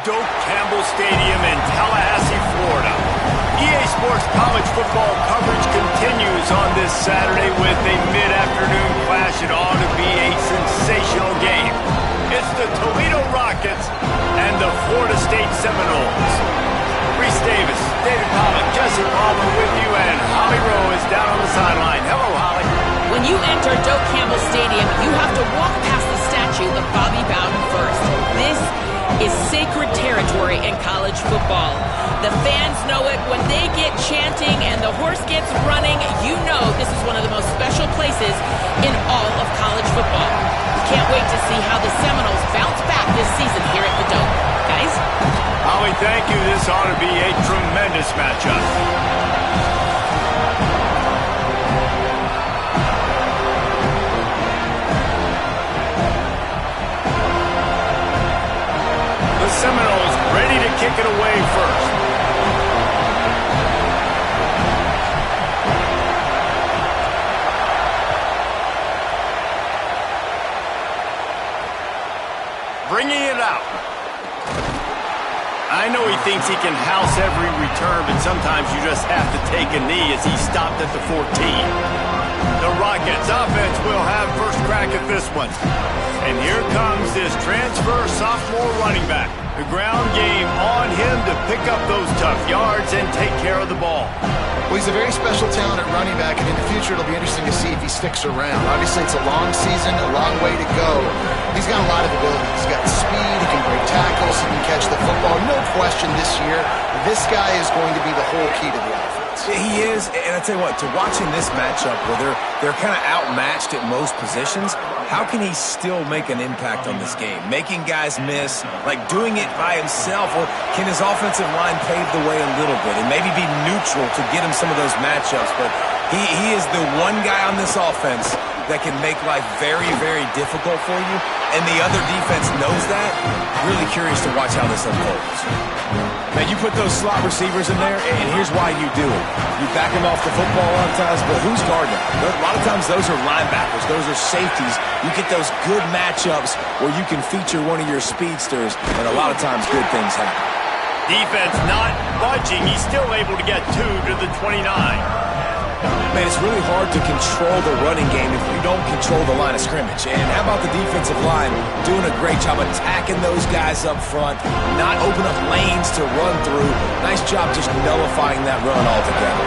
Doak Campbell Stadium in Tallahassee, Florida. EA Sports college football coverage continues on this Saturday with a mid-afternoon clash. It ought to be a sensational game. It's the Toledo Rockets and the Florida State Seminoles. Reese Davis, David Pollock, Jesse Palmer with you, and Holly Rowe is down on the sideline. Hello, Holly. When you enter Doak Campbell Stadium, you have to walk past the statue of Bobby Bowden first. This is sacred territory in college football. The fans know it. When they get chanting and the horse gets running, you know this is one of the most special places in all of college football. Can't wait to see how the Seminoles bounce back this season here at the Dome. Guys? Holly, thank you. This ought to be a tremendous matchup. The Seminoles ready to kick it away first. Bringing it out. I know he thinks he can house every return, but sometimes you just have to take a knee as he stopped at the 14. The Rockets offense will have first crack at this one. And here comes this transfer sophomore running back. The ground game on him to pick up those tough yards and take care of the ball. Well, he's a very special talent at running back, and in the future it'll be interesting to see if he sticks around. Obviously, it's a long season, a long way to go. He's got a lot of ability. He's got speed, he can break tackles, he can catch the football. No question this year, this guy is going to be the whole key to the offense. He is, and I tell you what, to watching this matchup where they're kind of outmatched at most positions, how can he still make an impact on this game? Making guys miss, like doing it by himself, or can his offensive line pave the way a little bit and maybe be neutral to get him some of those matchups? But he is the one guy on this offense that can make life very, very difficult for you, and the other defense knows that. Really curious to watch how this unfolds. Man, you put those slot receivers in there, and here's why you do it. You back them off the football a lot of times, but who's guarding them? A lot of times those are linebackers. Those are safeties. You get those good matchups where you can feature one of your speedsters, and a lot of times good things happen. Defense not budging. He's still able to get 2 to the 29. Man, it's really hard to control the running game if you don't control the line of scrimmage. And how about the defensive line doing a great job attacking those guys up front, not open up lanes to run through. Nice job just nullifying that run altogether.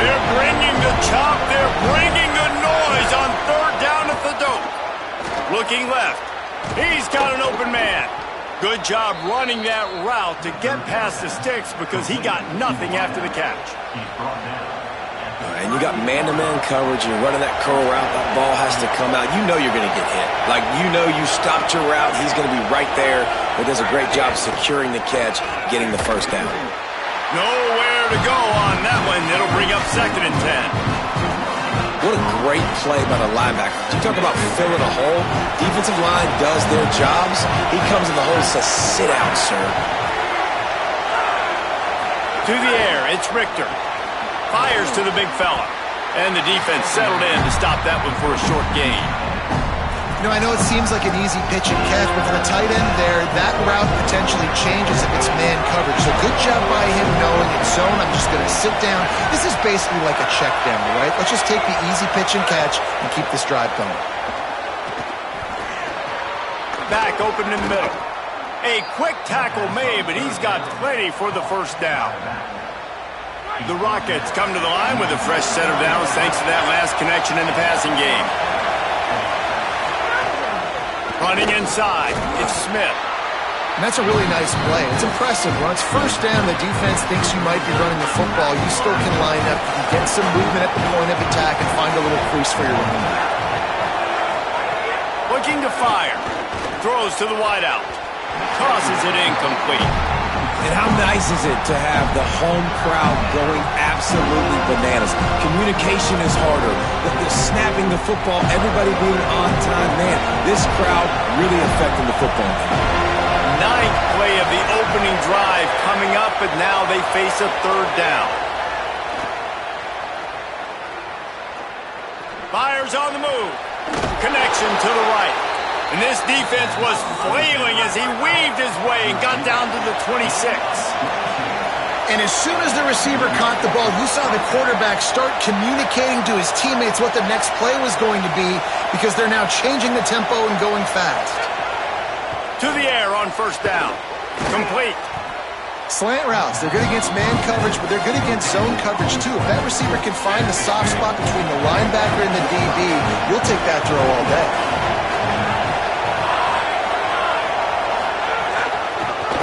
They're bringing the chop. They're bringing the noise on third down at the Doak. Looking left. He's got an open man. Good job running that route to get past the sticks because he got nothing after the catch. And you got man-to-man coverage, you're running that curl route, that ball has to come out. You know you're going to get hit. Like, you know you stopped your route, he's going to be right there. He does a great job securing the catch, getting the first down. Nowhere to go on that one. It'll bring up 2nd and 10. What a great play by the linebacker. You talk about filling a hole. Defensive line does their jobs. He comes in the hole and says, sit out, sir. To the air, it's Richter. Fires to the big fella. And the defense settled in to stop that one for a short gain. You know, I know it seems like an easy pitch and catch, but for the tight end there, that route potentially changes if it's man coverage. So good job by him knowing it's zone. I'm just going to sit down. This is basically like a check down, right? Let's just take the easy pitch and catch and keep this drive going. Back open in the middle. A quick tackle made, but he's got plenty for the first down. The Rockets come to the line with a fresh set of downs thanks to that last connection in the passing game. Running inside, it's Smith. And that's a really nice play. It's impressive. When it's first down, the defense thinks you might be running the football. You still can line up, you can get some movement at the point of attack and find a little crease for your running back. Looking to fire. Throws to the wideout. Tosses it incomplete. And how nice is it to have the home crowd going absolutely bananas? Communication is harder. The snapping the football, everybody being on time. Man, this crowd really affecting the football game. 9th play of the opening drive coming up, and now they face a 3rd down. Fires on the move. Connection to the right. And this defense was flailing as he weaved his way and got down to the 26. And as soon as the receiver caught the ball, you saw the quarterback start communicating to his teammates what the next play was going to be because they're now changing the tempo and going fast. To the air on first down. Complete. Slant routes, they're good against man coverage, but they're good against zone coverage too. If that receiver can find the soft spot between the linebacker and the DB, you'll take that throw all day.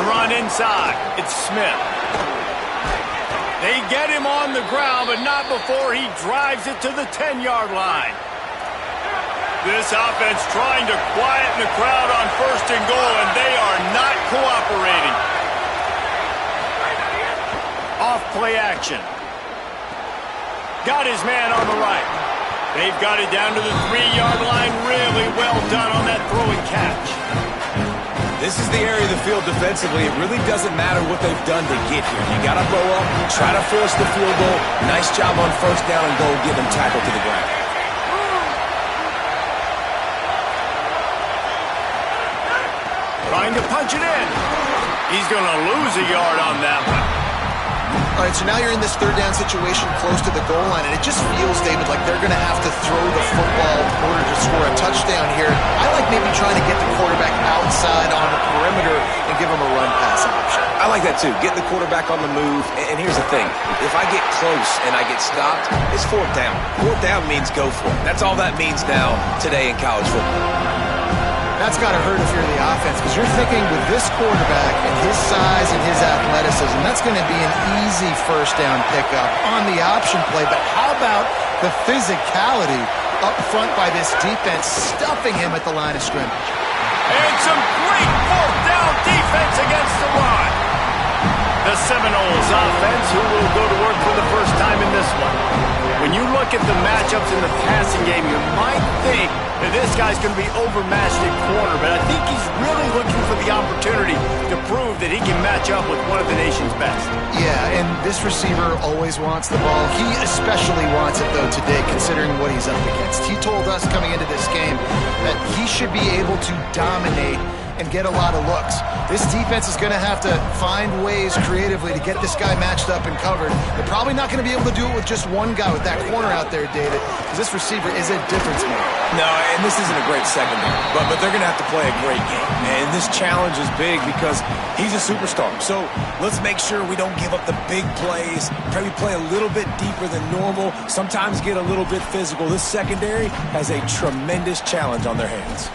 The run inside. It's Smith. They get him on the ground, but not before he drives it to the 10-yard line. This offense trying to quieten the crowd on first and goal, and they are not cooperating. Off play action. Got his man on the right. They've got it down to the 3-yard line. Really well done on that throw and catch. This is the area of the field defensively. It really doesn't matter what they've done to get here. You got to blow up, try to force the field goal. Nice job on first down and goal, get them tackled to the ground. Trying to punch it in. He's going to lose a yard on that one. All right, so now you're in this third down situation close to the goal line, and it just feels, David, like they're going to have to throw the football in order to score a touchdown here. I like maybe trying to get the quarterback outside on the perimeter and give him a run-pass option. I like that, too. Get the quarterback on the move. And here's the thing. If I get close and I get stopped, it's fourth down. Fourth down means go for it. That's all that means now today in college football. That's got to hurt if you're the offense, because you're thinking with this quarterback and his size and his athleticism, that's going to be an easy first down pickup on the option play. But how about the physicality up front by this defense, stuffing him at the line of scrimmage? And some great fourth down defense against the run. The Seminoles offense, who will go to work for the first time in this one. When you look at the matchups in the passing game, you might think that this guy's going to be overmatched at corner, but I think he's really looking for the opportunity to prove that he can match up with one of the nation's best. Yeah, and this receiver always wants the ball. He especially wants it, though, today, considering what he's up against. He told us coming into this game that he should be able to dominate and get a lot of looks. This defense is going to have to find ways creatively to get this guy matched up and covered. They're probably not going to be able to do it with just one guy with that corner out there, David, because this receiver is a difference maker. No, and this isn't a great secondary, but they're going to have to play a great game. And this challenge is big because he's a superstar. So let's make sure we don't give up the big plays, probably play a little bit deeper than normal, sometimes get a little bit physical. This secondary has a tremendous challenge on their hands.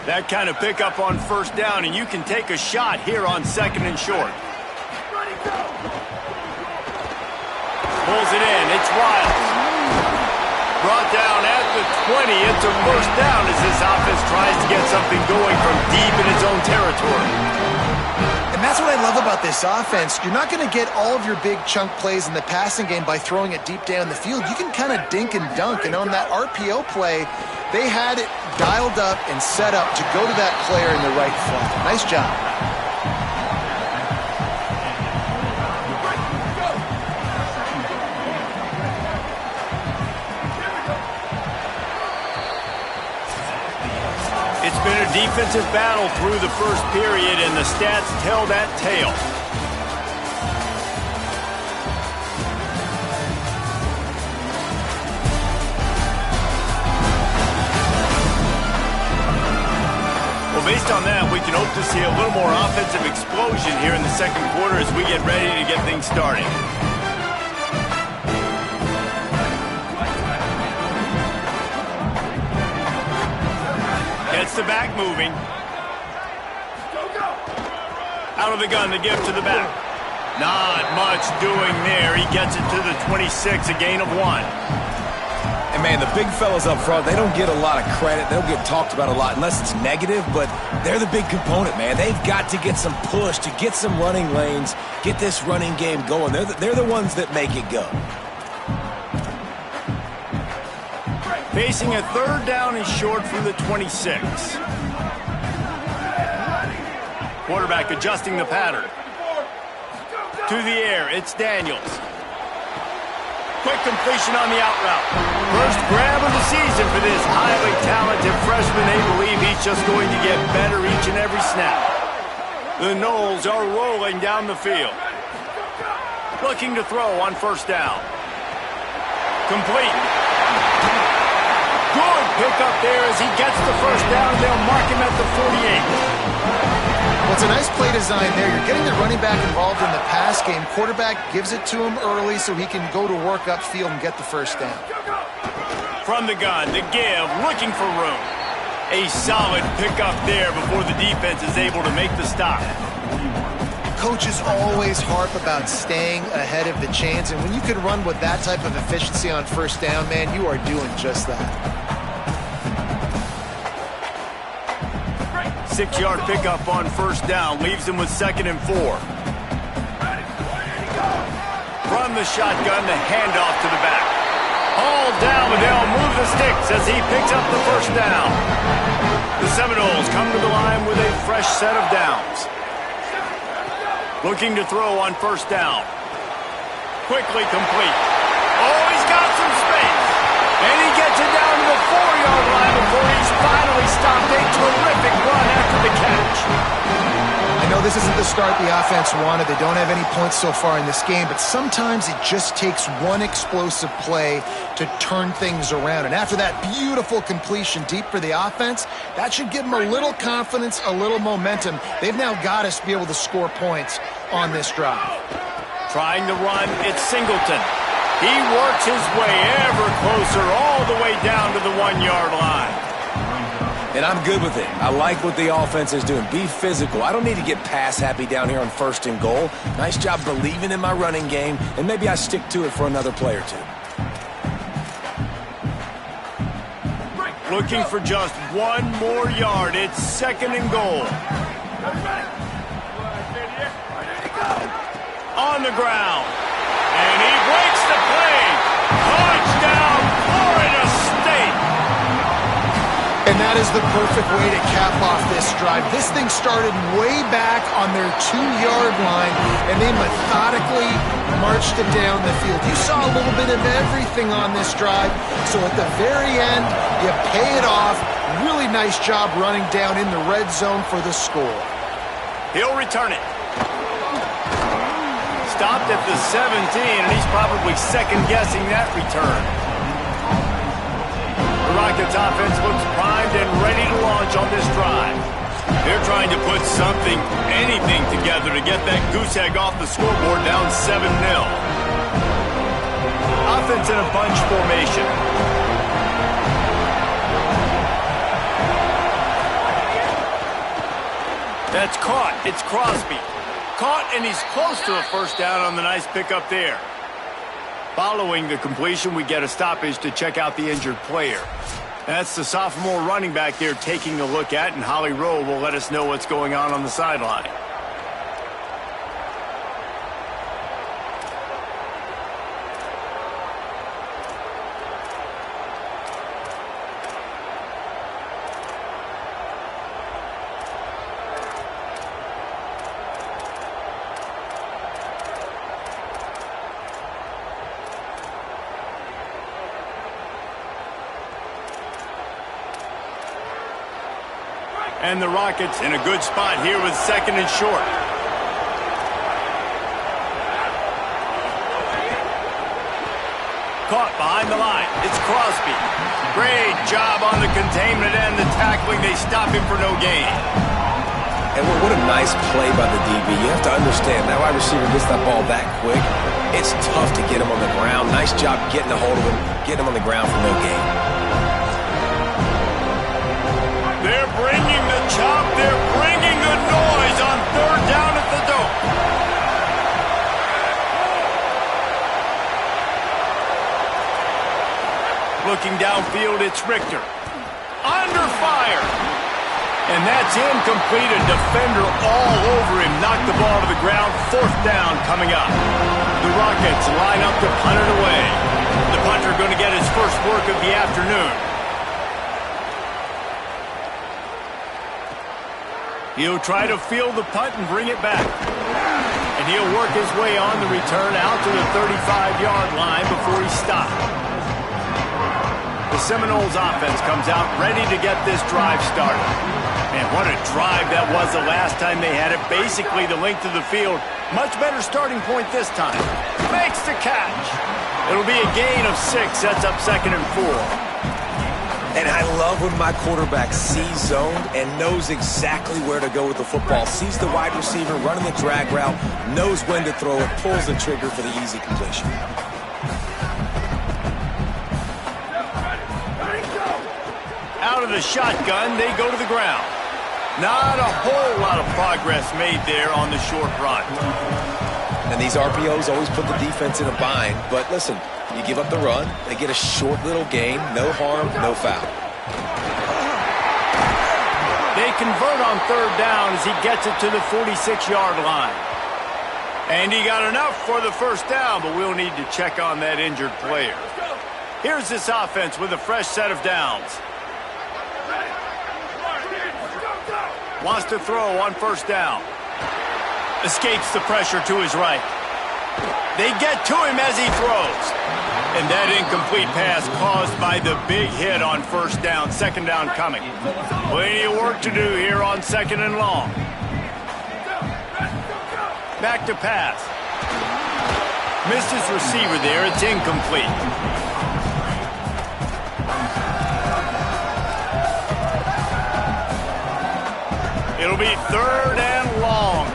That kind of pickup on first down, and you can take a shot here on second and short. Pulls it in. It's Riles. Brought down at the 20. It's a first down as this offense tries to get something going from deep in its own territory. And that's what I love about this offense. You're not going to get all of your big chunk plays in the passing game by throwing it deep down the field. You can kind of dink and dunk, and on that RPO play, they had it dialed up and set up to go to that player in the right flat. Nice job. It's been a defensive battle through the first period, and the stats tell that tale. Based on that, we can hope to see a little more offensive explosion here in the second quarter as we get ready to get things started. Gets the back moving. Out of the gun to give to the back. Not much doing there. He gets it to the 26, a gain of 1. And, man, the big fellas up front, they don't get a lot of credit. They don't get talked about a lot unless it's negative, but they're the big component, man. They've got to get some push, to get some running lanes, get this running game going. They're the ones that make it go. Facing a third down and short from the 26. Quarterback adjusting the pattern. To the air, it's Daniels. Quick completion on the out route. First grab of the season for this highly talented freshman. They believe he's just going to get better each and every snap. The Noles are rolling down the field. Looking to throw on first down. Complete. Good pickup there as he gets the first down. They'll mark him at the 48. Well, it's a nice play design there. You're getting the running back involved in the pass game. Quarterback gives it to him early so he can go to work upfield and get the first down. From the gun, the give, looking for room. A solid pickup there before the defense is able to make the stop. Coaches always harp about staying ahead of the chains, and when you can run with that type of efficiency on first down, man, you are doing just that. 6-yard pickup on first down leaves him with 2nd and 4. From the shotgun, the handoff to the back. All down, but they'll move the sticks as he picks up the first down. The Seminoles come to the line with a fresh set of downs. Looking to throw on first down. Quickly complete. Oh, he's got some space. And he gets it down to the 4-yard line before he's finally stopped. A terrific run after the catch. I know this isn't the start the offense wanted. They don't have any points so far in this game, but sometimes it just takes one explosive play to turn things around. And after that beautiful completion deep for the offense, that should give them a little confidence, a little momentum. They've now got us to be able to score points on this drive. Trying to run, it's Singleton. He works his way ever closer all the way down to the 1-yard line. And I'm good with it. I like what the offense is doing. Be physical. I don't need to get pass happy down here on 1st and goal. Nice job believing in my running game, and maybe I stick to it for another play or two. Looking for just 1 more yard. It's 2nd and goal. On the ground. And he breaks the play. Touchdown, Florida State. And that is the perfect way to cap off this drive. This thing started way back on their 2-yard line, and they methodically marched it down the field. You saw a little bit of everything on this drive, so at the very end, you pay it off. Really nice job running down in the red zone for the score. He'll return it. Stopped at the 17, and he's probably second-guessing that return. The Rockets offense looks primed and ready to launch on this drive. They're trying to put something, anything together to get that goose egg off the scoreboard down 7-0. Offense in a bunch formation. That's caught. It's Crosby. Caught, and he's close to a first down on the nice pickup there. Following the completion, we get a stoppage to check out the injured player. That's the sophomore running back there taking a look at, and Holly Rowe will let us know what's going on the sideline. And the Rockets in a good spot here with 2nd and short. Caught behind the line. It's Crosby. Great job on the containment and the tackling. They stop him for no gain. And what a nice play by the DB. You have to understand, that wide receiver gets that ball that quick. It's tough to get him on the ground. Nice job getting a hold of him, getting him on the ground for no gain. They're bringing the chop. They're bringing the noise on 3rd down at the Dome. Looking downfield, it's Richter. Under fire. And that's incomplete. A defender all over him. Knocked the ball to the ground. 4th down coming up. The Rockets line up to punt it away. The punter going to get his first work of the afternoon. He'll try to field the punt and bring it back. And And he'll work his way on the return out to the 35-yard line before he stopped. The Seminoles offense comes out ready to get this drive started. And what a drive that was the last time they had it. Basically the length of the field. Much better starting point this time. Makes the catch. It'll be a gain of 6. Sets up 2nd and 4. And I love when my quarterback sees zoned and knows exactly where to go with the football. Sees the wide receiver running the drag route, knows when to throw it, pulls the trigger for the easy completion. Out of the shotgun, they go to the ground. Not a whole lot of progress made there on the short run. And these RPOs always put the defense in a bind. But listen, you give up the run, they get a short little gain, no harm, no foul. They convert on 3rd down as he gets it to the 46-yard line. And he got enough for the 1st down, but we'll need to check on that injured player. Here's this offense with a fresh set of downs. Wants to throw on 1st down. Escapes the pressure to his right. They get to him as he throws. And that incomplete pass caused by the big hit on 1st down. 2nd down coming. Plenty of work to do here on 2nd and long. Back to pass. Missed his receiver there. It's incomplete. It'll be 3rd and long.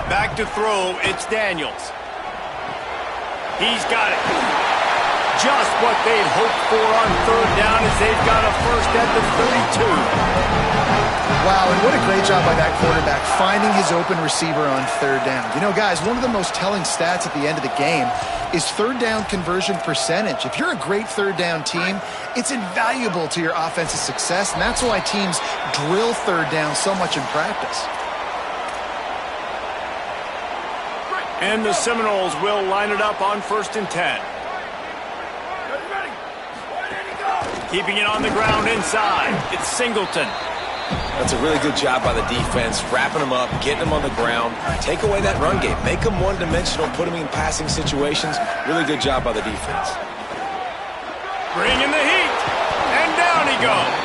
Back to throw, it's Daniels. He's got it. Just what they'd hoped for on 3rd down as they've got a 1st at the 32. Wow, and what a great job by that quarterback, finding his open receiver on 3rd down. You know, guys, one of the most telling stats at the end of the game is 3rd down conversion percentage. If you're a great 3rd down team, it's invaluable to your offensive success, and that's why teams drill 3rd down so much in practice. And the Seminoles will line it up on 1st and 10. Keeping it on the ground inside. It's Singleton. That's a really good job by the defense, wrapping them up, getting them on the ground. Take away that run game. Make them one-dimensional, put them in passing situations. Really good job by the defense. Bring in the heat. And down he goes.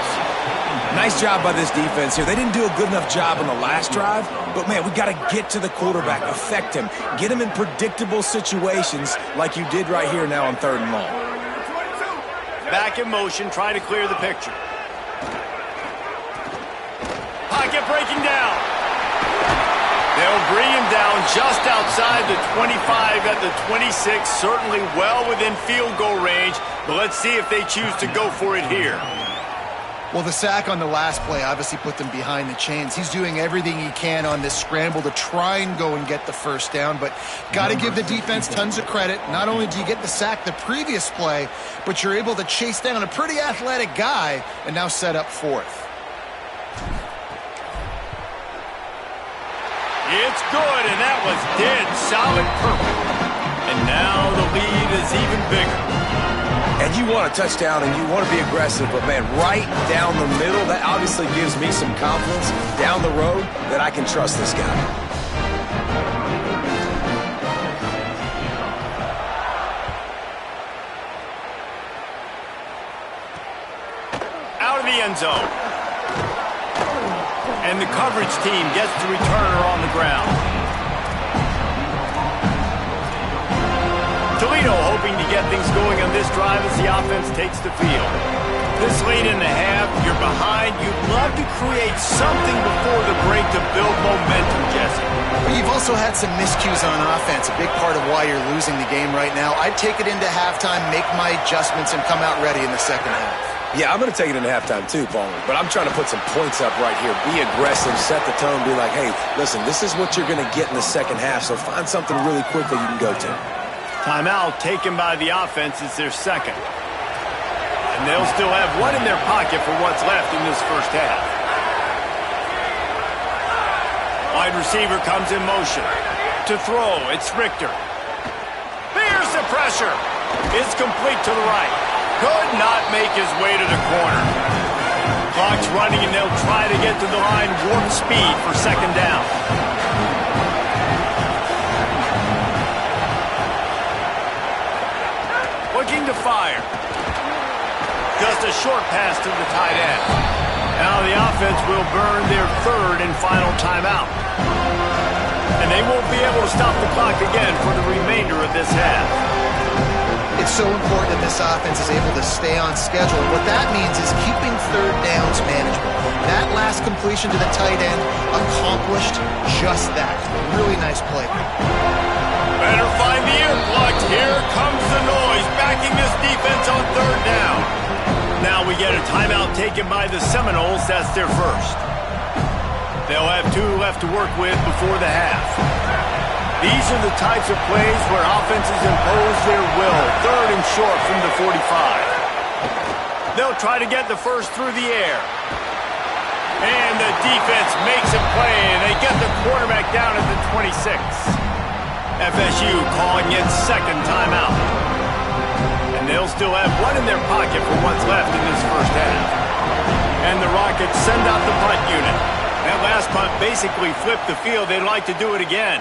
Nice job by this defense here. They didn't do a good enough job on the last drive, but, man, we got to get to the quarterback, affect him, get him in predictable situations like you did right here now on 3rd and long. Back in motion, try to clear the picture. Pocket breaking down. They'll bring him down just outside the 25 at the 26, certainly well within field goal range, but let's see if they choose to go for it here. Well, the sack on the last play obviously put them behind the chains. He's doing everything he can on this scramble to try and go and get the 1st down, but got to give the defense tons of credit. Not only do you get the sack the previous play, but you're able to chase down a pretty athletic guy and now set up 4th. It's good, and that was dead solid purple. And now the lead is even bigger. And you want a touchdown and you want to be aggressive, but, man, right down the middle, that obviously gives me some confidence down the road that I can trust this guy. Out of the end zone. And the coverage team gets the returner on the ground. Toledo hoping to get things going on this drive as the offense takes the field. This late in the half, you're behind. You'd love to create something before the break to build momentum, Jesse. But you've also had some miscues on offense, a big part of why you're losing the game right now. I'd take it into halftime, make my adjustments, and come out ready in the 2nd half. Yeah, I'm going to take it into halftime too, Paul. But I'm trying to put some points up right here. Be aggressive, set the tone, be like, hey, listen, this is what you're going to get in the 2nd half, so find something really quick that you can go to. Timeout taken by the offense is their 2nd. And they'll still have one in their pocket for what's left in this 1st half. Wide receiver comes in motion. To throw, it's Richter. Here's the pressure. It's complete to the right. Could not make his way to the corner. Clock's running, and they'll try to get to the line warp speed for second down. Looking to fire. Just a short pass to the tight end. Now the offense will burn their third and final timeout. And they won't be able to stop the clock again for the remainder of this half. It's so important that this offense is able to stay on schedule. What that means is keeping third downs manageable. That last completion to the tight end accomplished just that. Really nice play. Better find the earplugs. Here comes the noise, backing this defense on third down. Now we get a timeout taken by the Seminoles. That's their first. They'll have 2 left to work with before the half. These are the types of plays where offenses impose their will. Third and short from the 45. They'll try to get the first through the air. And the defense makes a play, and they get the quarterback down at the 26. FSU calling its second timeout. And they'll still have one in their pocket for what's left in this first half. And the Rockets send out the punt unit. That last punt basically flipped the field. They'd like to do it again.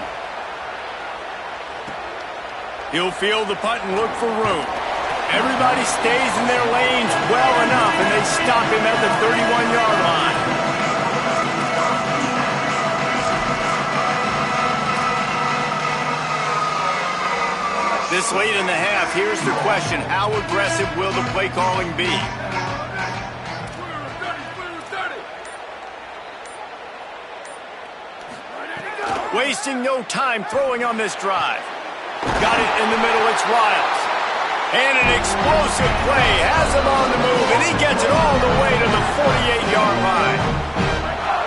He'll field the punt and look for room. Everybody stays in their lanes well enough, and they stop him at the 31-yard line. This late in the half, here's the question. How aggressive will the play calling be? Wasting no time throwing on this drive. Got it in the middle, it's Riles. And an explosive play, has him on the move, and he gets it all the way to the 48-yard line.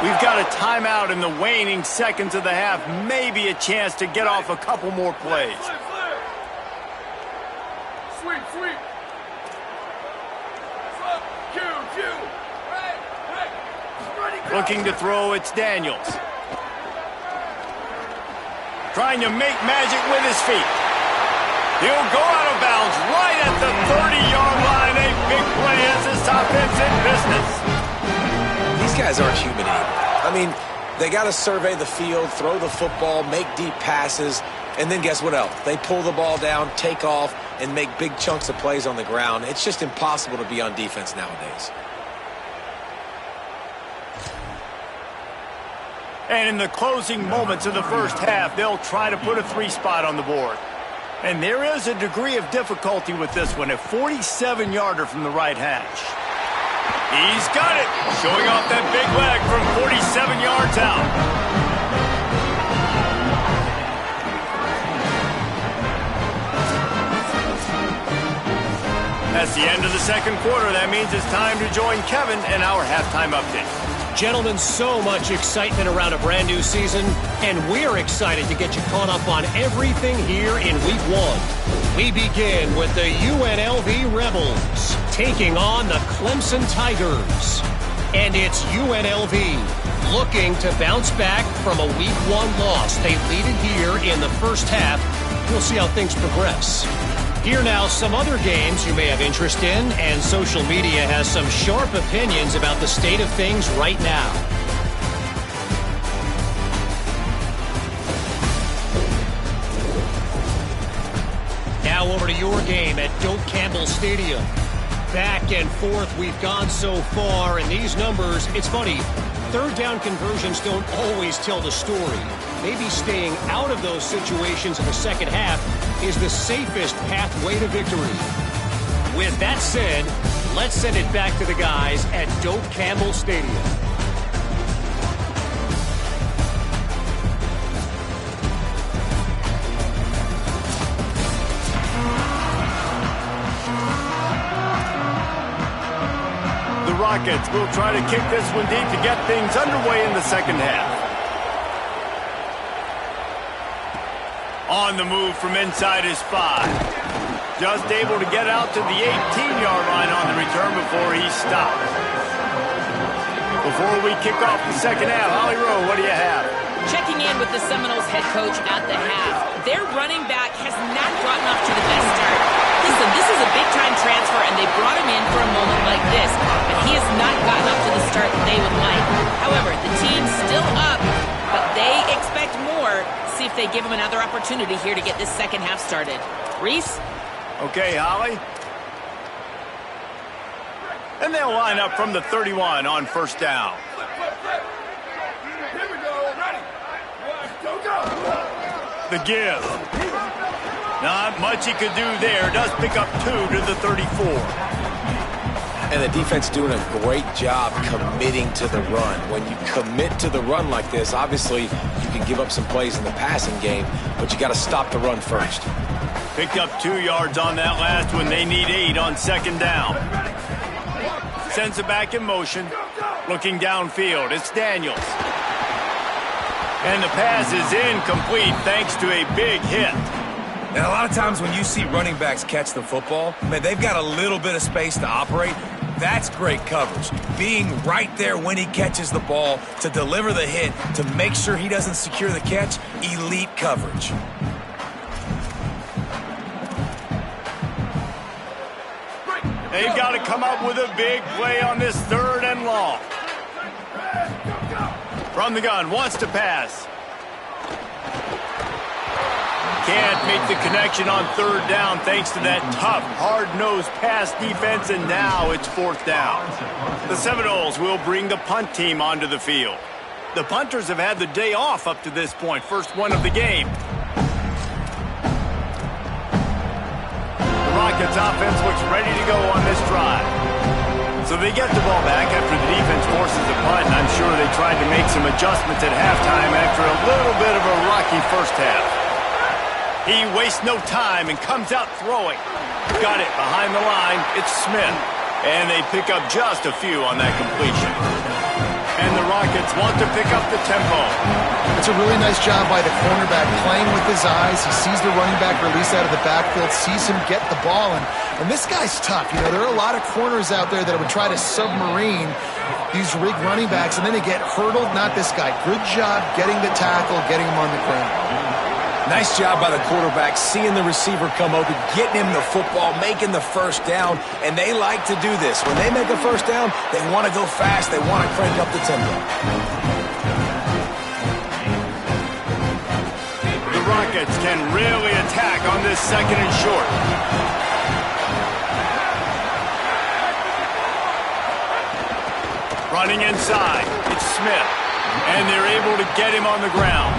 We've got a timeout in the waning seconds of the half, maybe a chance to get off a couple more plays. Sweep. Looking to throw, it's Daniels. Trying to make magic with his feet. He'll go out of bounds right at the 30-yard line. A big play as this offense in business. These guys aren't human either. I mean, they got to survey the field, throw the football, make deep passes, and then guess what else? They pull the ball down, take off, and make big chunks of plays on the ground. It's just impossible to be on defense nowadays. And in the closing moments of the first half, they'll try to put a 3-spot on the board. And there is a degree of difficulty with this one, a 47-yarder from the right hash. He's got it, showing off that big leg from 47 yards out. That's the end of the second quarter. That means it's time to join Kevin in our halftime update. Gentlemen, so much excitement around a brand new season, and we're excited to get you caught up on everything here in Week 1. We begin with the UNLV Rebels taking on the Clemson Tigers. And it's UNLV looking to bounce back from a Week 1 loss. They lead it here in the first half. We'll see how things progress. Here now, some other games you may have interest in, and social media has some sharp opinions about the state of things right now. Now over to your game at Doak Campbell Stadium. Back and forth we've gone so far, and these numbers, it's funny, third down conversions don't always tell the story. Maybe staying out of those situations in the second half is the safest pathway to victory. With that said, let's send it back to the guys at Doak Campbell Stadium. The Rockets will try to kick this one deep to get things underway in the second half. On the move from inside his 5. Just able to get out to the 18-yard line on the return before he stops. Before we kick off the second half, Holly Rowe, what do you have? Checking in with the Seminoles head coach at the half. Their running back has not gotten off to the best start. Listen, this is a big-time transfer, and they brought him in for a moment like this, but he has not gotten up to the they give him another opportunity here to get this second half started. Reese? Okay, Holly. And they'll line up from the 31 on first down. The give. Not much he could do there. Does pick up 2 to the 34. And the defense doing a great job committing to the run. When you commit to the run like this, obviously you can give up some plays in the passing game, but you got to stop the run first. Picked up 2 yards on that last one. They need 8 on second down. Sends it back in motion. Looking downfield. It's Daniels. And the pass is incomplete thanks to a big hit. And a lot of times when you see running backs catch the football, man, they've got a little bit of space to operate. That's great coverage. Being right there when he catches the ball to deliver the hit, to make sure he doesn't secure the catch, elite coverage. They've got to come up with a big play on this 3rd and long. From the gun, wants to pass. Can't make the connection on 3rd down thanks to that tough, hard-nosed pass defense, and now it's 4th down. The Seminoles will bring the punt team onto the field. The punters have had the day off up to this point, first one of the game. The Rockets offense looks ready to go on this drive. So they get the ball back after the defense forces a punt, and I'm sure they tried to make some adjustments at halftime after a little bit of a rocky first half. He wastes no time and comes out throwing. Got it behind the line. It's Smith. And they pick up just a few on that completion. And the Rockets want to pick up the tempo. It's a really nice job by the cornerback playing with his eyes. He sees the running back release out of the backfield, sees him get the ball, and this guy's tough. You know, there are a lot of corners out there that would try to submarine these rig running backs, and then they get hurdled. Not this guy. Good job getting the tackle, getting him on the ground. Nice job by the quarterback, seeing the receiver come open, getting him the football, making the first down, and they like to do this. When they make a first down, they want to go fast, they want to crank up the tempo. The Rockets can really attack on this 2nd and short. Running inside, it's Smith, and they're able to get him on the ground.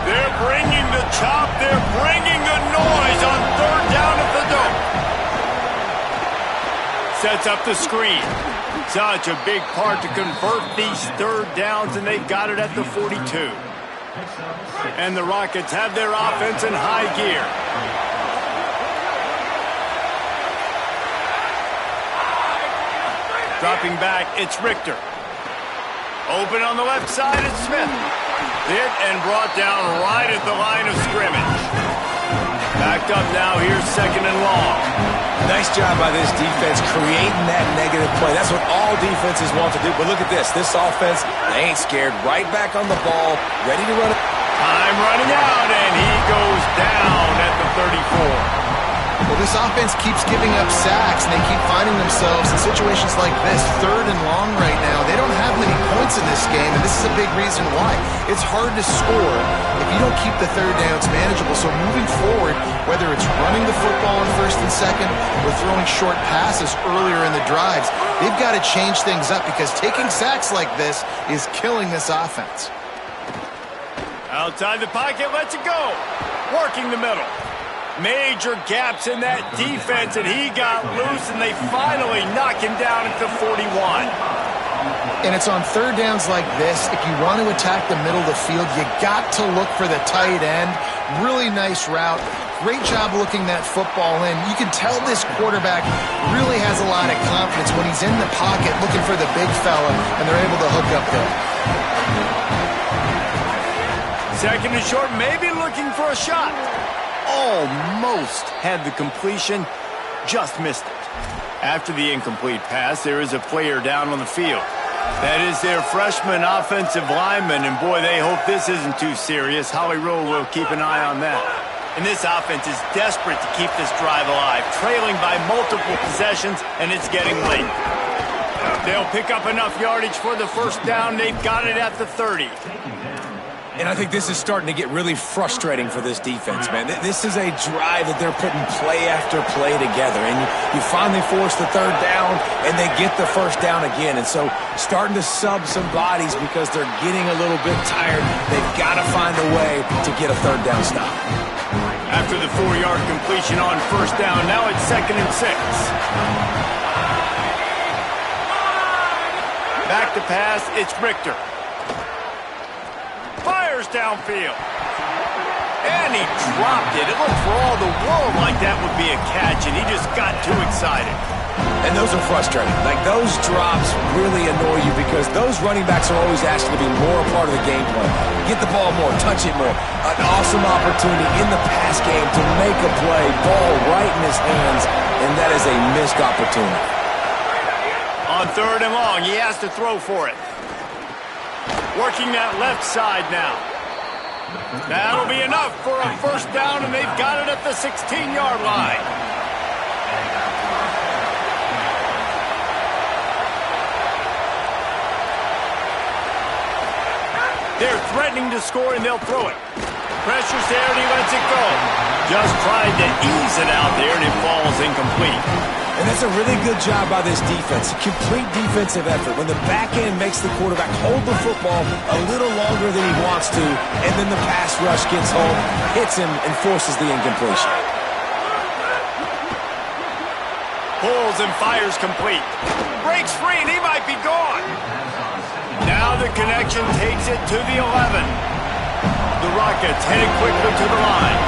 They're bringing the chop. They're bringing the noise on 3rd down at the dope. Sets up the screen. Such a big part to convert these 3rd downs, and they've got it at the 42. And the Rockets have their offense in high gear. Dropping back, it's Richter. Open on the left side, it's Smith. Hit and brought down right at the line of scrimmage. Backed up now, here's 2nd and long. Nice job by this defense creating that negative play. That's what all defenses want to do. But look at this. This offense, they ain't scared. Right back on the ball, ready to run it. Time running out, and he goes down at the 34. Well, this offense keeps giving up sacks, and they keep finding themselves in situations like this, 3rd and long right now. They don't have many points in this game, and this is a big reason why. It's hard to score if you don't keep the 3rd downs manageable. So moving forward, whether it's running the football on 1st and 2nd or throwing short passes earlier in the drives, they've got to change things up because taking sacks like this is killing this offense. Outside the pocket, lets it go. Working the middle. Major gaps in that defense, and he got loose, and they finally knock him down at the 41. And it's on 3rd downs like this. If you want to attack the middle of the field, you got to look for the tight end. Really nice route. Great job looking that football in. You can tell this quarterback really has a lot of confidence when he's in the pocket looking for the big fella, and they're able to hook up there. 2nd and short, maybe looking for a shot. Almost had the completion, just missed it. After the incomplete pass, there is a player down on the field. That is their freshman offensive lineman, and boy, they hope this isn't too serious. Holly Rowe will keep an eye on that. And this offense is desperate to keep this drive alive, trailing by multiple possessions, and it's getting late. They'll pick up enough yardage for the first down. They've got it at the 30. And I think this is starting to get really frustrating for this defense, man. This is a drive that they're putting play after play together. And you finally force the third down, and they get the first down again. And so starting to sub some bodies because they're getting a little bit tired. They've got to find a way to get a third down stop. After the 4-yard completion on first down, now it's 2nd and 6. Back to pass, it's Richter. Fires downfield. And he dropped it. It looked for all the world like that would be a catch, and he just got too excited. And those are frustrating. Like, those drops really annoy you because those running backs are always asked to be more a part of the game plan. Get the ball more, touch it more. An awesome opportunity in the pass game to make a play, ball right in his hands, and that is a missed opportunity. On 3rd and long, he has to throw for it. Working that left side now. That'll be enough for a first down, and they've got it at the 16-yard line. They're threatening to score, and they'll throw it. Pressure's there, and he lets it go. Just tried to ease it out there, and it falls incomplete. And that's a really good job by this defense. A complete defensive effort. When the back end makes the quarterback hold the football a little longer than he wants to, and then the pass rush gets home, hits him, and forces the incompletion. Pulls and fires complete. Breaks free, and he might be gone. Now the connection takes it to the 11. The Rockets headed quickly to the line.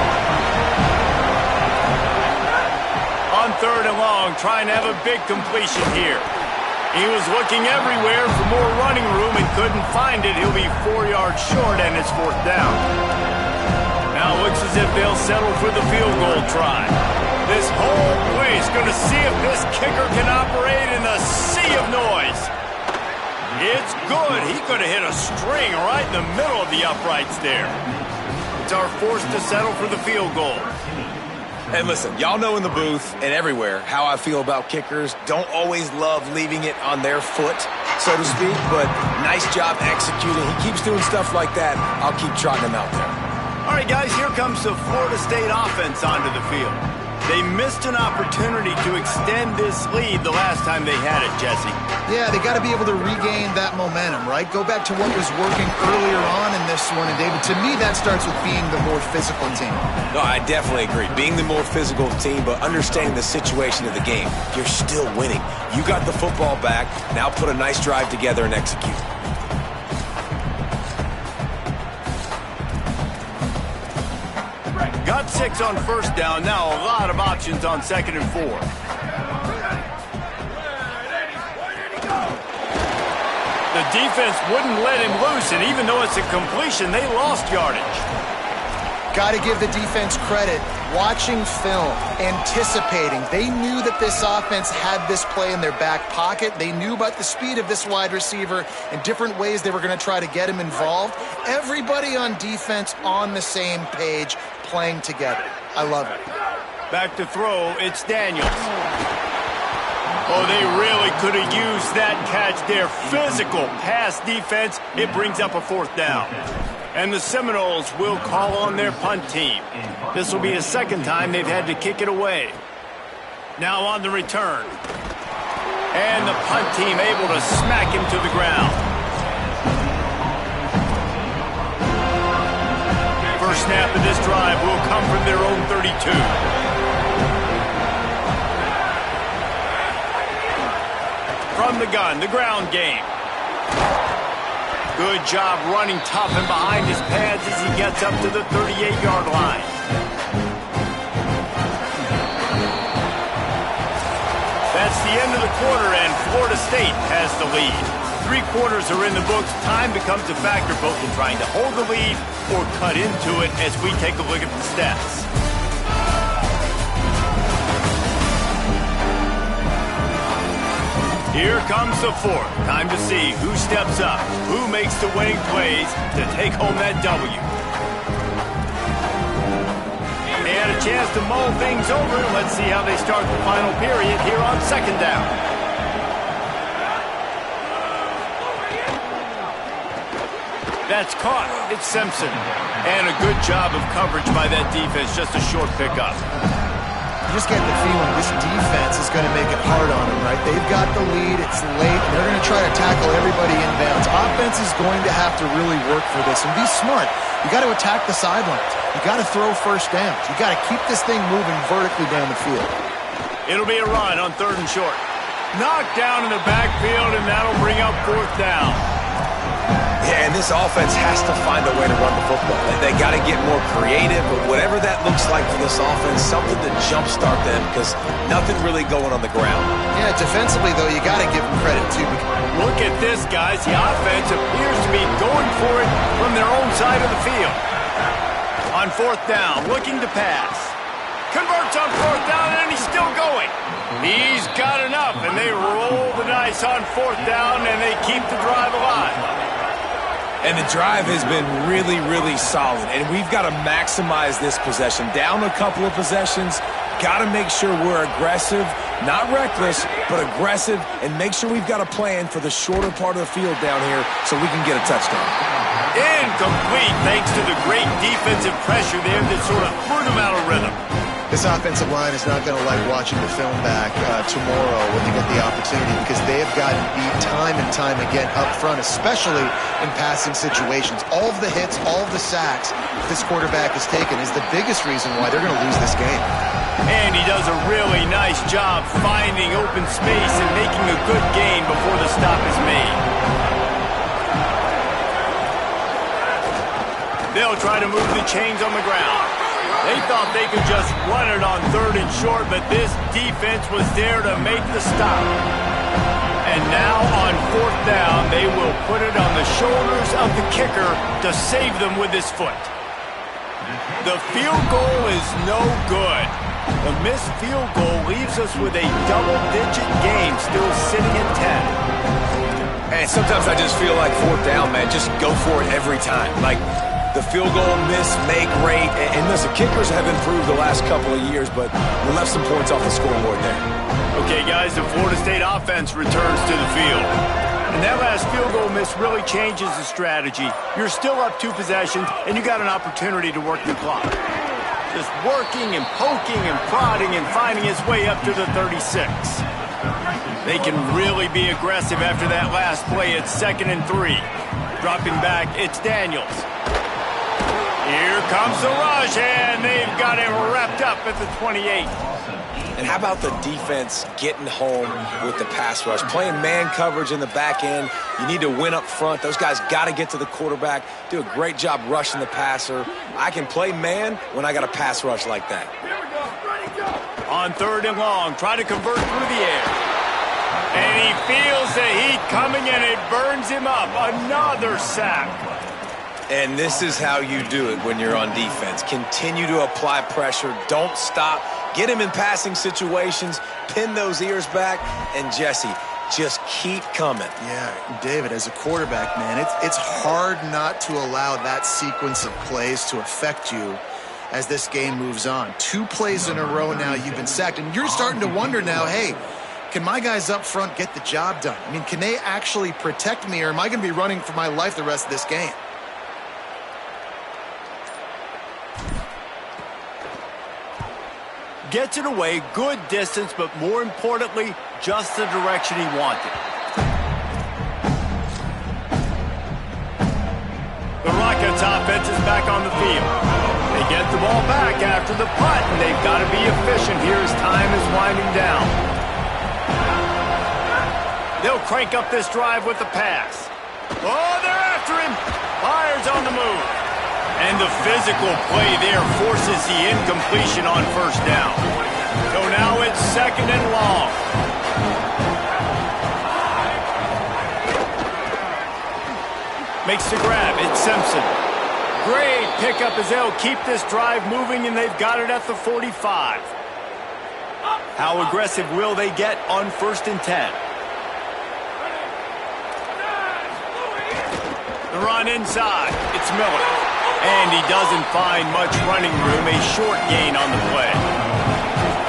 On 3rd and long, trying to have a big completion here. He was looking everywhere for more running room and couldn't find it. He'll be 4 yards short, and it's 4th down. Now it looks as if they'll settle for the field goal try. This whole place going to see if this kicker can operate in the sea of noise. It's good. He could have hit a string right in the middle of the uprights there. It's our force to settle for the field goal. And listen, y'all know in the booth and everywhere how I feel about kickers. Don't always love leaving it on their foot, so to speak, but nice job executing. He keeps doing stuff like that. I'll keep trotting him out there. All right, guys, here comes the Florida State offense onto the field. They missed an opportunity to extend this lead the last time they had it, Jesse. Yeah, they got to be able to regain that momentum, right? Go back to what was working earlier on in this one. And, David, to me, that starts with being the more physical team. No, I definitely agree. Being the more physical team, but understanding the situation of the game. You're still winning. You got the football back. Now put a nice drive together and execute. Got 6 on first down. Now a lot of options on 2nd and 4. The defense wouldn't let him loose, and even though it's a completion, they lost yardage. Got to give the defense credit. Watching film, anticipating. They knew that this offense had this play in their back pocket. They knew about the speed of this wide receiver and different ways they were going to try to get him involved. Everybody on defense on the same page, playing together. I love it. Back to throw, it's Daniels. Oh, they really could have used that catch there. Physical pass defense. It brings up a 4th down. And the Seminoles will call on their punt team. This will be the 2nd time they've had to kick it away. Now on the return. And the punt team able to smack him to the ground. First snap of this drive will come from their own 32. From the gun, the ground game. Good job running tough and behind his pads as he gets up to the 38-yard line. That's the end of the quarter, and Florida State has the lead. 3 quarters are in the books. Time becomes a factor both in trying to hold the lead or cut into it as we take a look at the stats. Here comes the 4th. Time to see who steps up, who makes the winning plays to take home that W. They had a chance to mull things over. Let's see how they start the final period here on 2nd down. That's caught. It's Simpson. And a good job of coverage by that defense. Just a short pickup. You just get the feeling this defense is going to make it hard on them, right? They've got the lead. It's late. And they're going to try to tackle everybody inbounds. Offense is going to have to really work for this and be smart. You got to attack the sidelines. You got to throw first downs. You got to keep this thing moving vertically down the field. It'll be a run on 3rd and short. Knocked down in the backfield, and that'll bring up 4th down. Yeah, and this offense has to find a way to run the football. They got to get more creative, but whatever that looks like for this offense, something to jumpstart them because nothing really going on the ground. Yeah, defensively, though, you got to give them credit, too. Look at this, guys. The offense appears to be going for it from their own side of the field. On 4th down, looking to pass. Converts on 4th down, and he's still going. He's got enough, and they roll the dice on 4th down, and they keep the drive alive. And the drive has been really, really solid. And we've got to maximize this possession. Down a couple of possessions. Got to make sure we're aggressive. Not reckless, but aggressive. And make sure we've got a plan for the shorter part of the field down here so we can get a touchdown. Incomplete thanks to the great defensive pressure there that sort of threw them out of rhythm. This offensive line is not going to like watching the film back tomorrow when they get the opportunity because they have gotten beat time and time again up front, especially in passing situations. All of the hits, all of the sacks this quarterback has taken is the biggest reason why they're going to lose this game. And he does a really nice job finding open space and making a good gain before the stop is made. They'll try to move the chains on the ground. They thought they could just run it on 3rd and short, but this defense was there to make the stop. And now on 4th down, they will put it on the shoulders of the kicker to save them with his foot. The field goal is no good. The missed field goal leaves us with a double-digit game still sitting at 10. And sometimes I just feel like 4th down, man, just go for it every time. Like, the field goal miss, make rate, and listen, kickers have improved the last couple of years, but we left some points off the scoreboard there. Okay, guys, the Florida State offense returns to the field. And that last field goal miss really changes the strategy. You're still up 2 possessions, and you got an opportunity to work the clock. Just working and poking and prodding and finding his way up to the 36. They can really be aggressive after that last play. It's 2nd and 3. Dropping back, it's Daniels. Here comes the rush, and they've got him wrapped up at the 28. And how about the defense getting home with the pass rush? Playing man coverage in the back end. You need to win up front. Those guys got to get to the quarterback, do a great job rushing the passer. I can play man when I got a pass rush like that. On 3rd and long, try to convert through the air. And he feels the heat coming, and it burns him up. Another sack. And this is how you do it when you're on defense. Continue to apply pressure. Don't stop. Get him in passing situations. Pin those ears back. And Jesse, just keep coming. Yeah, David, as a quarterback, man, it's hard not to allow that sequence of plays to affect you as this game moves on. 2 plays in a row now you've been sacked. And you're starting to wonder now, hey, can my guys up front get the job done? I mean, can they actually protect me, or am I going to be running for my life the rest of this game? Gets it away, good distance, but more importantly, just the direction he wanted. The Rockets offense is back on the field. They get the ball back after the punt, and they've got to be efficient here as time is winding down. They'll crank up this drive with the pass. Oh, they're after him. Fires on the move. And the physical play there forces the incompletion on 1st down. So now it's 2nd and long. Makes the grab. It's Simpson. Great pickup as they'll keep this drive moving, and they've got it at the 45. How aggressive will they get on 1st and 10? The run inside. It's Miller. And he doesn't find much running room. A short gain on the play.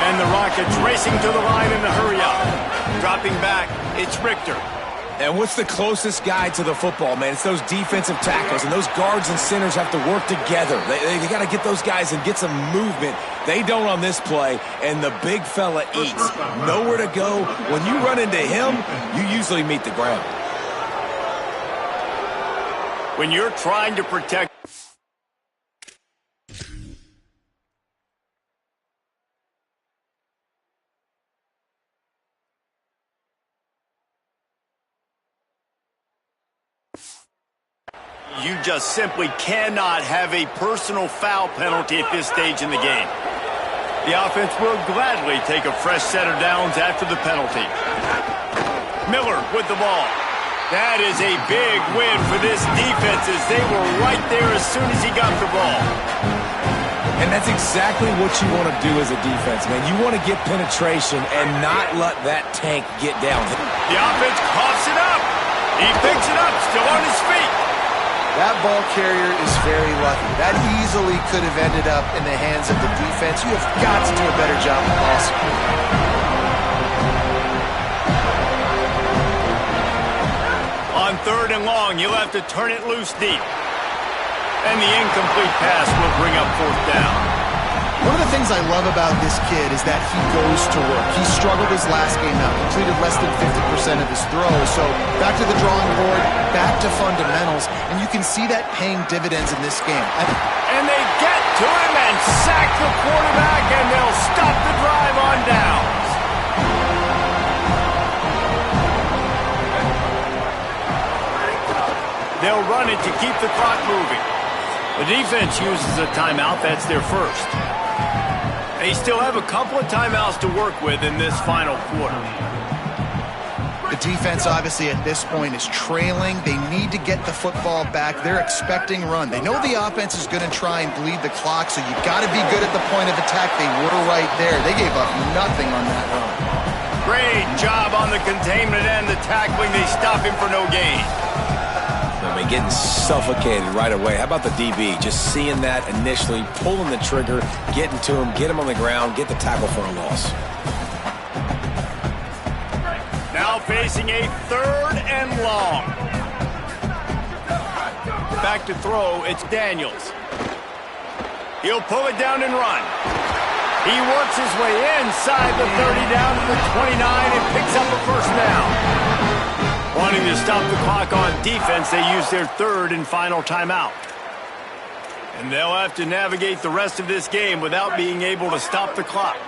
And the Rockets racing to the line in a hurry up. Dropping back, it's Richter. And what's the closest guy to the football, man? It's those defensive tackles, and those guards and centers have to work together. They got to get those guys and get some movement. They don't on this play, and the big fella eats. Nowhere to go. When you run into him, you usually meet the ground. When you're trying to protect... You just simply cannot have a personal foul penalty at this stage in the game. The offense will gladly take a fresh set of downs after the penalty. Miller with the ball. That is a big win for this defense as they were right there as soon as he got the ball. And that's exactly what you want to do as a defense, man. You want to get penetration and not let that tank get down. The offense coughs it up. He picks it up, still on his feet. That ball carrier is very lucky. That easily could have ended up in the hands of the defense. You have got to do a better job of passing. On 3rd and long, you'll have to turn it loose deep. And the incomplete pass will bring up 4th down. One of the things I love about this kid is that he goes to work. He struggled his last game out, completed less than 50% of his throws. So back to the drawing board, back to fundamentals, and you can see that paying dividends in this game. And they get to him and sack the quarterback, and they'll stop the drive on downs. They'll run it to keep the clock moving. The defense uses a timeout. That's their first. They still have a couple of timeouts to work with in this final quarter. The defense, obviously, at this point is trailing. They need to get the football back. They're expecting run. They know the offense is going to try and bleed the clock, so you got to be good at the point of attack. They were right there. They gave up nothing on that run. Great job on the containment and the tackling. They stop him for no gain. I mean, getting suffocated right away. How about the DB? Just seeing that initially, pulling the trigger, getting to him, get him on the ground, get the tackle for a loss. Now facing a 3rd and long. Back to throw, it's Daniels. He'll pull it down and run. He works his way inside the 30 down to the 29 and picks up a 1st down. Wanting to stop the clock on defense, they use their 3rd and final timeout. And they'll have to navigate the rest of this game without being able to stop the clock.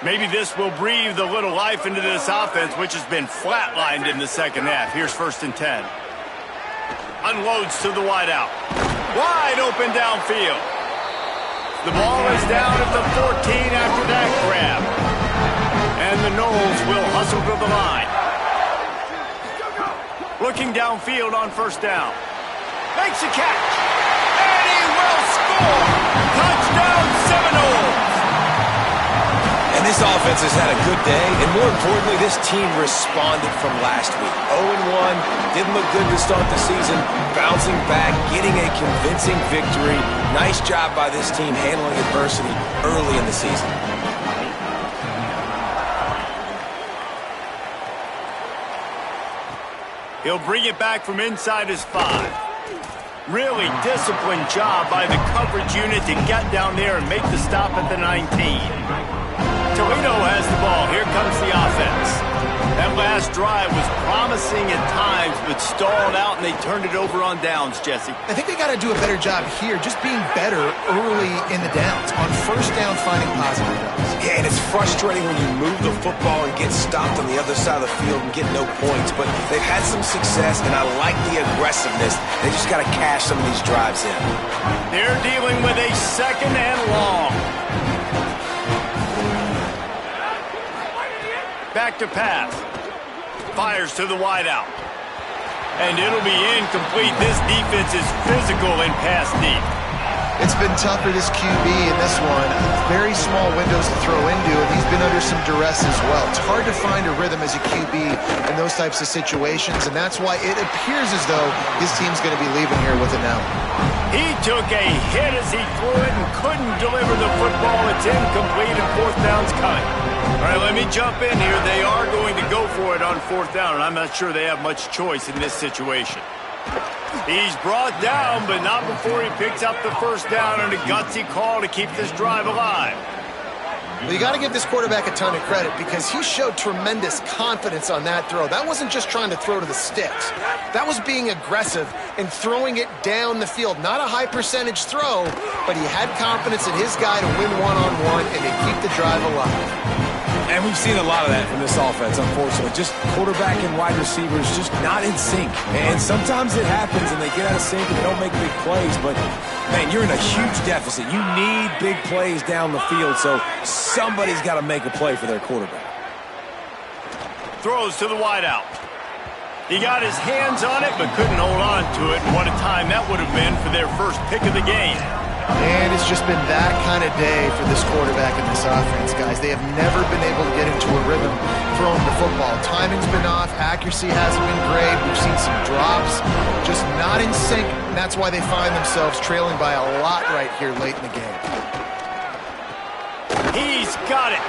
Maybe this will breathe a little life into this offense, which has been flatlined in the second half. Here's 1st and 10. Unloads to the wideout. Wide open downfield. The ball is down at the 14 after that grab. And the Knowles will hustle to the line. Looking downfield on 1st down. Makes a catch. And he will score. Touchdown Seminoles. And this offense has had a good day, and more importantly, this team responded from last week. 0-1, didn't look good to start the season, bouncing back, getting a convincing victory. Nice job by this team handling adversity early in the season. He'll bring it back from inside his 5. Really disciplined job by the coverage unit to get down there and make the stop at the 19. Toledo has the ball. Here comes the offense. That last drive was promising at times, but stalled out, and they turned it over on downs, Jesse. I think they got to do a better job here, just being better early in the downs. On 1st down, finding positive downs. Yeah, and it's frustrating when you move the football and get stopped on the other side of the field and get no points, but they've had some success, and I like the aggressiveness. They just got to cash some of these drives in. They're dealing with a 2nd and long. Back to pass. Fires to the wideout. And it'll be incomplete. This defense is physical and pass deep. It's been tough for this QB in this one. Very small windows to throw into, and he's been under some duress as well. It's hard to find a rhythm as a QB in those types of situations, and that's why it appears as though his team's going to be leaving here with it now. He took a hit as he threw it and couldn't deliver the football. It's incomplete, and 4th down's coming. All right, let me jump in here. They are going to go for it on 4th down, and I'm not sure they have much choice in this situation. He's brought down, but not before he picks up the 1st down, and a gutsy call to keep this drive alive. Well, you got to give this quarterback a ton of credit because he showed tremendous confidence on that throw. That wasn't just trying to throw to the sticks. That was being aggressive and throwing it down the field. Not a high percentage throw, but he had confidence in his guy to win one-on-one and to keep the drive alive. And we've seen a lot of that from this offense, unfortunately. Just quarterback and wide receivers just not in sync. And sometimes it happens and they get out of sync and they don't make big plays. But, man, you're in a huge deficit. You need big plays down the field, so somebody's got to make a play for their quarterback. Throws to the wideout. He got his hands on it but couldn't hold on to it. And what a time that would have been for their first pick of the game. And it's just been that kind of day for this quarterback and this offense, guys. They have never been able to get into a rhythm throwing the football. Timing's been off. Accuracy hasn't been great. We've seen some drops. Just not in sync. And that's why they find themselves trailing by a lot right here late in the game. He's got it.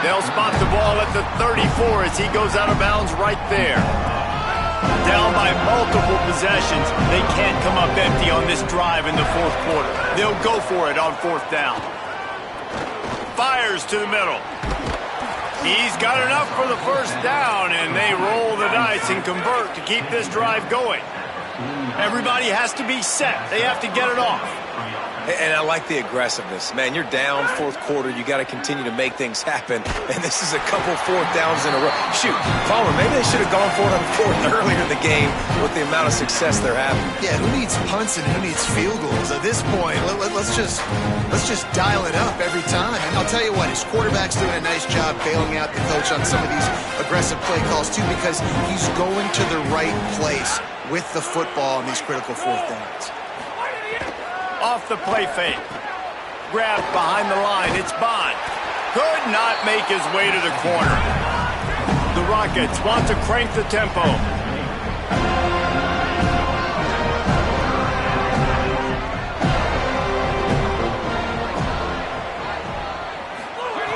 They'll spot the ball at the 34 as he goes out of bounds right there. Down by multiple possessions. They can't come up empty on this drive in the 4th quarter. They'll go for it on 4th down. Fires to the middle. He's got enough for the 1st down, and they roll the dice and convert to keep this drive going. Everybody has to be set. They have to get it off. And I like the aggressiveness. Man, you're down 4th quarter. You got to continue to make things happen. And this is a couple 4th downs in a row. Shoot, Palmer, maybe they should have gone for it on 4th earlier in the game with the amount of success they're having. Yeah, who needs punts and who needs field goals? At this point, let's just dial it up every time. And I'll tell you what, his quarterback's doing a nice job bailing out the coach on some of these aggressive play calls, too, because he's going to the right place with the football in these critical 4th downs. Off the play fake. Grabbed behind the line. It's Bond. Could not make his way to the corner. The Rockets want to crank the tempo.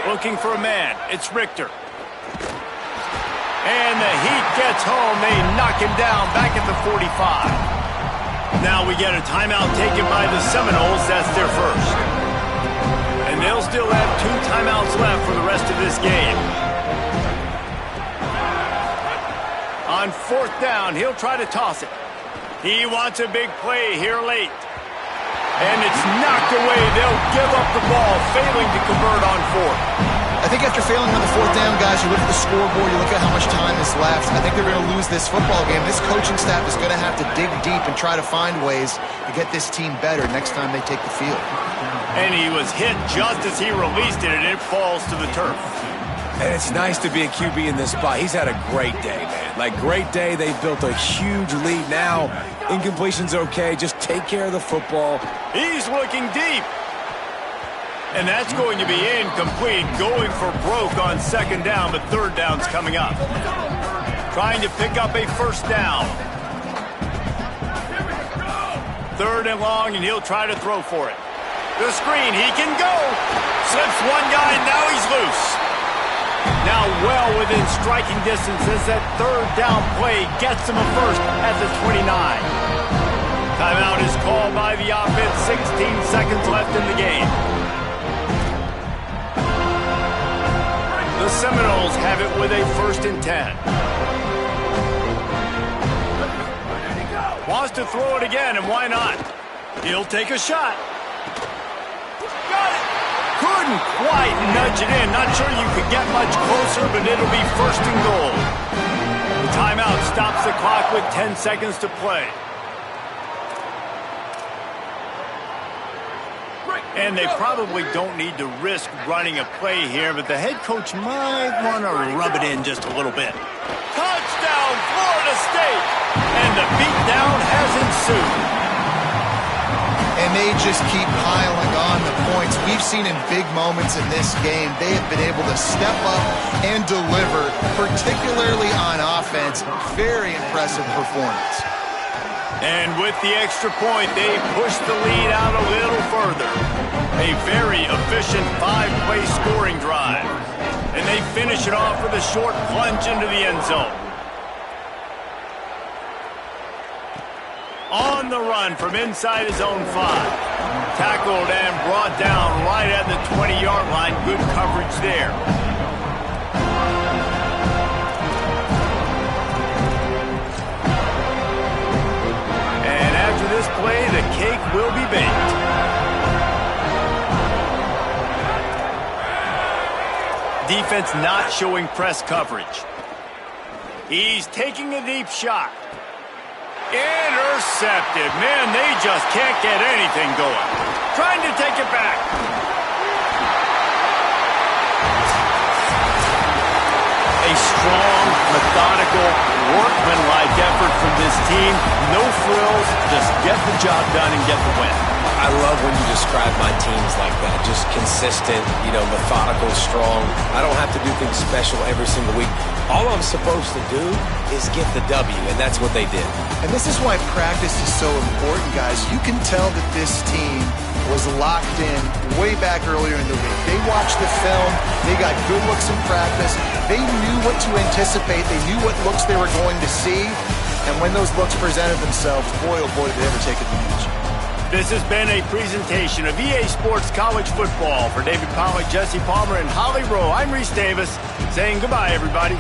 Looking for a man. It's Richter. And the Heat gets home. They knock him down back at the 45. Now we get a timeout taken by the Seminoles. That's their first. And they'll still have 2 timeouts left for the rest of this game. On 4th down, he'll try to toss it. He wants a big play here late. And it's knocked away. They'll give up the ball, failing to convert on 4th. I think after failing on the 4th down, guys, you look at the scoreboard, you look at how much time is left. I think they're going to lose this football game. This coaching staff is going to have to dig deep and try to find ways to get this team better next time they take the field. And he was hit just as he released it, and it falls to the turf. And it's nice to be a QB in this spot. He's had a great day, man. Like, great day. They've built a huge lead now. Incompletion's okay. Just take care of the football. He's looking deep. And that's going to be incomplete, going for broke on 2nd down, but 3rd down's coming up. Trying to pick up a 1st down. 3rd and long, and he'll try to throw for it. The screen, he can go. Slips one guy, and now he's loose. Now well within striking distance as that 3rd down play gets him a 1st at the 29. Timeout is called by the offense, 16 seconds left in the game. The Seminoles have it with a 1st and 10. Wants to throw it again, and why not? He'll take a shot. Got it. Couldn't quite nudge it in. Not sure you could get much closer, but it'll be 1st and goal. The timeout stops the clock with 10 seconds to play. And they probably don't need to risk running a play here, but the head coach might want to rub it in just a little bit. Touchdown, Florida State! And the beatdown has ensued. And they just keep piling on the points. We've seen in big moments in this game, they have been able to step up and deliver, particularly on offense. Very impressive performance. And with the extra point, they push the lead out a little further. A very efficient 5-play scoring drive. And they finish it off with a short plunge into the end zone. On the run from inside his own 5. Tackled and brought down right at the 20-yard line. Good coverage there. And after this play, the cake will be baked. Defense not showing press coverage. He's taking a deep shot. Intercepted. Man, they just can't get anything going. Trying to take it back. A strong, methodical, workmanlike effort from this team. No frills, just get the job done and get the win. I love when you describe my teams like that. Just consistent, methodical, strong. I don't have to do things special every single week. All I'm supposed to do is get the W, and that's what they did. And this is why practice is so important, guys. You can tell that this team was locked in way back earlier in the week. They watched the film. They got good looks in practice. They knew what to anticipate. They knew what looks they were going to see. And when those looks presented themselves, boy, oh boy, did they ever take advantage. This has been a presentation of EA Sports College Football. For David Pollack, Jesse Palmer, and Holly Rowe, I'm Reese Davis saying goodbye, everybody.